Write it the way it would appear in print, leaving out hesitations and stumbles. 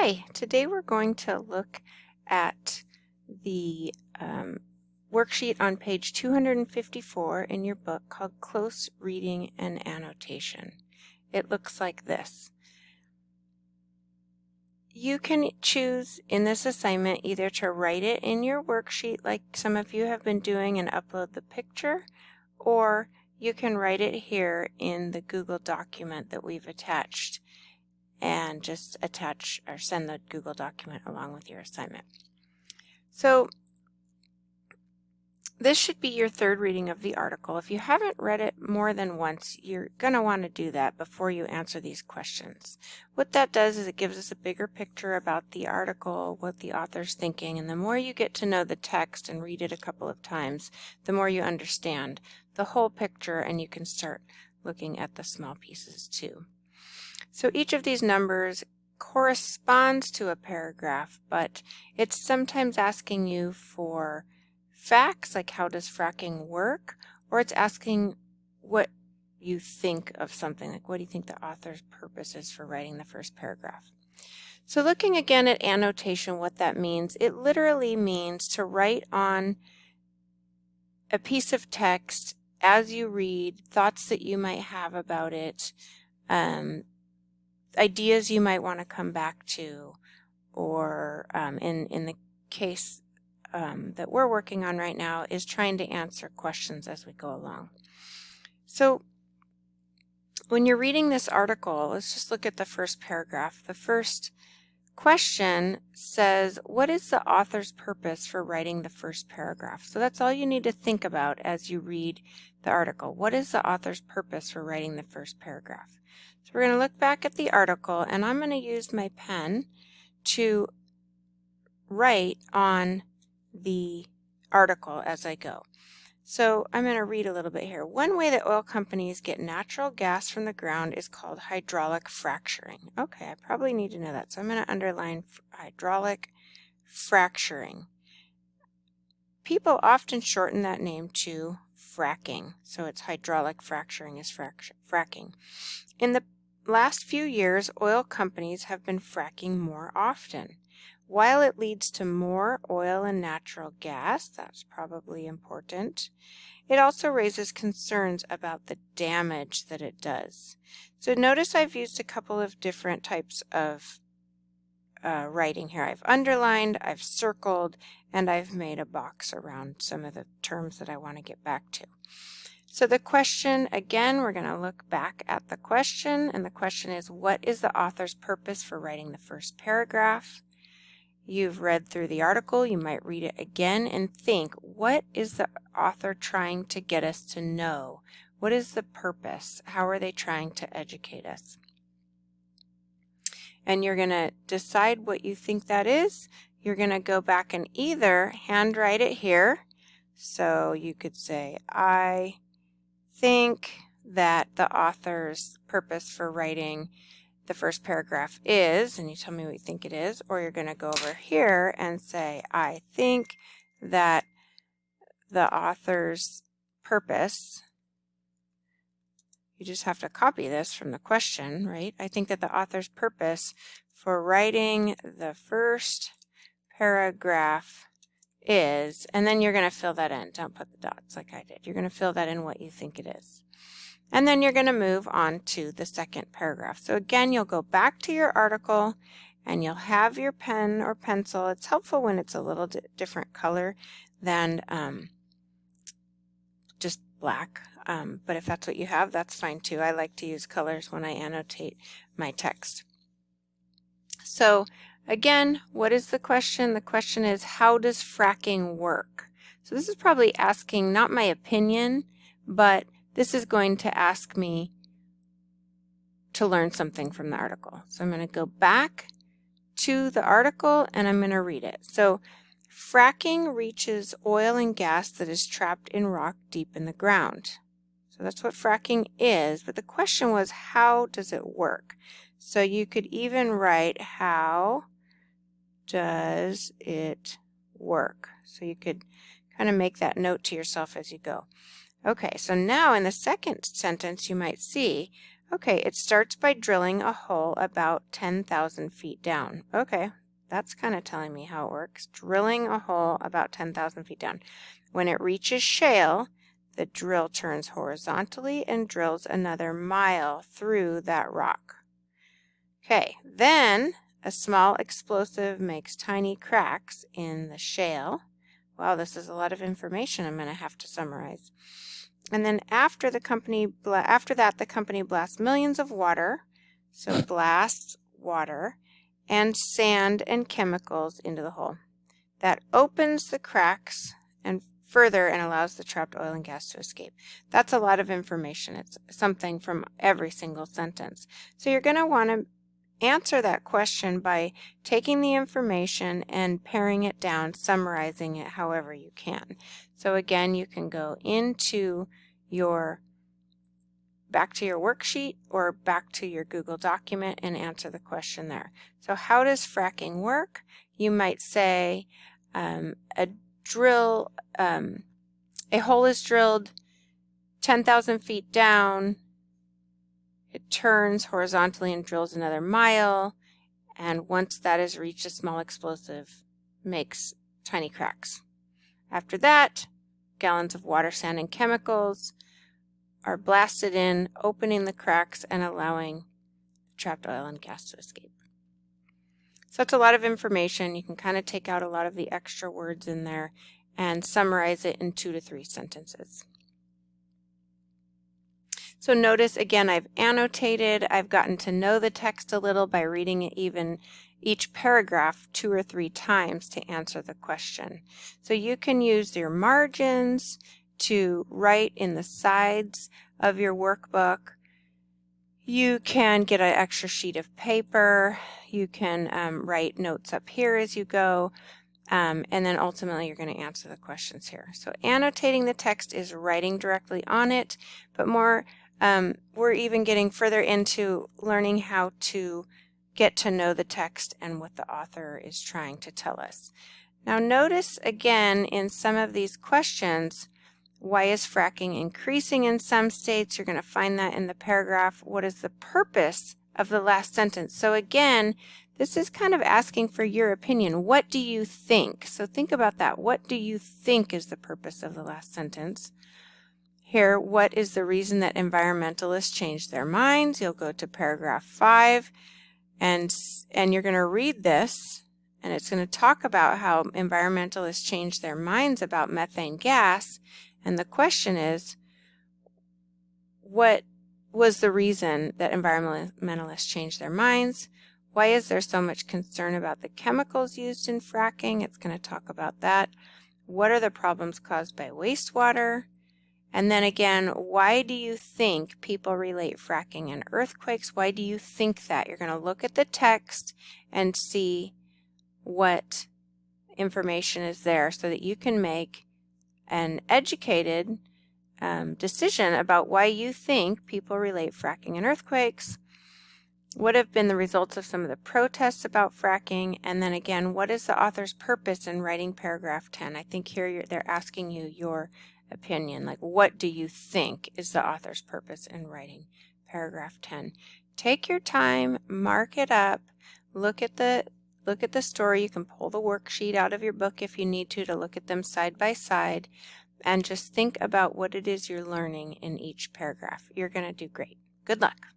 Hi, today we're going to look at the worksheet on page 254 in your book called Close Reading and Annotation. It looks like this. You can choose in this assignment either to write it in your worksheet like some of you have been doing and upload the picture, or you can write it here in the Google document that we've attached and just attach or send the Google document along with your assignment. So this should be your third reading of the article. If you haven't read it more than once, you're going to want to do that before you answer these questions. What that does is it gives us a bigger picture about the article, what the author's thinking, and the more you get to know the text and read it a couple of times, the more you understand the whole picture and you can start looking at the small pieces too. So each of these numbers corresponds to a paragraph, but it's sometimes asking you for facts, like how does fracking work, or it's asking what you think of something, like what do you think the author's purpose is for writing the first paragraph. So looking again at annotation, what that means, it literally means to write on a piece of text as you read, thoughts that you might have about it, ideas you might want to come back to, or in the case that we're working on right now is trying to answer questions as we go along. So when you're reading this article, let's just look at the first paragraph. The first question says, what is the author's purpose for writing the first paragraph? So that's all you need to think about as you read the article. What is the author's purpose for writing the first paragraph? So we're going to look back at the article, and I'm going to use my pen to write on the article as I go. So I'm going to read a little bit here. One way that oil companies get natural gas from the ground is called hydraulic fracturing. Okay, I probably need to know that. So I'm going to underline hydraulic fracturing. People often shorten that name to fracking. So it's hydraulic fracturing is fracking. In the last few years, oil companies have been fracking more often. While it leads to more oil and natural gas, that's probably important, it also raises concerns about the damage that it does. So notice I've used a couple of different types of writing here. I've underlined, I've circled, and I've made a box around some of the terms that I want to get back to. So the question, again, we're going to look back at the question, and the question is, what is the author's purpose for writing the first paragraph? You've read through the article, you might read it again and think, what is the author trying to get us to know? What is the purpose? How are they trying to educate us? And you're going to decide what you think that is. You're going to go back and either handwrite it here. So you could say, I think that the author's purpose for writing the first paragraph is, and you tell me what you think it is, or you're going to go over here and say, I think that the author's purpose, you just have to copy this from the question, right? I think that the author's purpose for writing the first paragraph is, and then you're going to fill that in. Don't put the dots like I did. You're going to fill that in what you think it is. And then you're going to move on to the second paragraph. So again, you'll go back to your article and you'll have your pen or pencil. It's helpful when it's a little different color than just black. But if that's what you have, that's fine too. I like to use colors when I annotate my text. So again, what is the question? The question is, how does fracking work? So this is probably asking not my opinion, but this is going to ask me to learn something from the article. So I'm going to go back to the article and I'm going to read it. So fracking reaches oil and gas that is trapped in rock deep in the ground. So that's what fracking is, but the question was, how does it work? So you could even write, how does it work? So you could kind of make that note to yourself as you go. Okay, so now in the second sentence you might see, Okay, it starts by drilling a hole about 10,000 feet down. Okay, that's kind of telling me how it works. Drilling a hole about 10,000 feet down. When it reaches shale, the drill turns horizontally and drills another mile through that rock. Okay, then a small explosive makes tiny cracks in the shale. Wow, this is a lot of information I'm going to have to summarize. And then after that, the company blasts millions of water, so blasts water, and sand and chemicals into the hole. That opens the cracks and further and allows the trapped oil and gas to escape. That's a lot of information. It's something from every single sentence. So you're going to want to answer that question by taking the information and paring it down, summarizing it however you can. So again, you can go into back to your worksheet or back to your Google document and answer the question there. So how does fracking work? You might say a hole is drilled 10,000 feet down. It turns horizontally and drills another mile, and once that is reached, a small explosive makes tiny cracks. After that, gallons of water, sand, and chemicals are blasted in, opening the cracks and allowing trapped oil and gas to escape. So it's a lot of information. You can kind of take out a lot of the extra words in there and summarize it in 2 to 3 sentences. So notice again, I've annotated, I've gotten to know the text a little by reading it even each paragraph 2 or 3 times to answer the question. So you can use your margins to write in the sides of your workbook. You can get an extra sheet of paper. You can write notes up here as you go. And then ultimately you're going to answer the questions here. So annotating the text is writing directly on it, but we're even getting further into learning how to get to know the text and what the author is trying to tell us. Now notice again in some of these questions, why is fracking increasing in some states? You're going to find that in the paragraph. What is the purpose of the last sentence? So again, this is kind of asking for your opinion. What do you think? So think about that. What do you think is the purpose of the last sentence? Here, what is the reason that environmentalists change their minds? You'll go to paragraph 5 and you're going to read this, and it's going to talk about how environmentalists change their minds about methane gas. And the question is, what was the reason that environmentalists changed their minds? Why is there so much concern about the chemicals used in fracking? It's going to talk about that. What are the problems caused by wastewater? And then again, why do you think people relate fracking and earthquakes? Why do you think that? You're going to look at the text and see what information is there so that you can make an educated decision about why you think people relate fracking and earthquakes. What have been the results of some of the protests about fracking? And then again, what is the author's purpose in writing paragraph 10? I think here they're asking you your opinion. Like, what do you think is the author's purpose in writing paragraph 10? Take your time, mark it up, look at the story. You can pull the worksheet out of your book if you need to look at them side by side, and just think about what it is you're learning in each paragraph. You're going to do great. Good luck.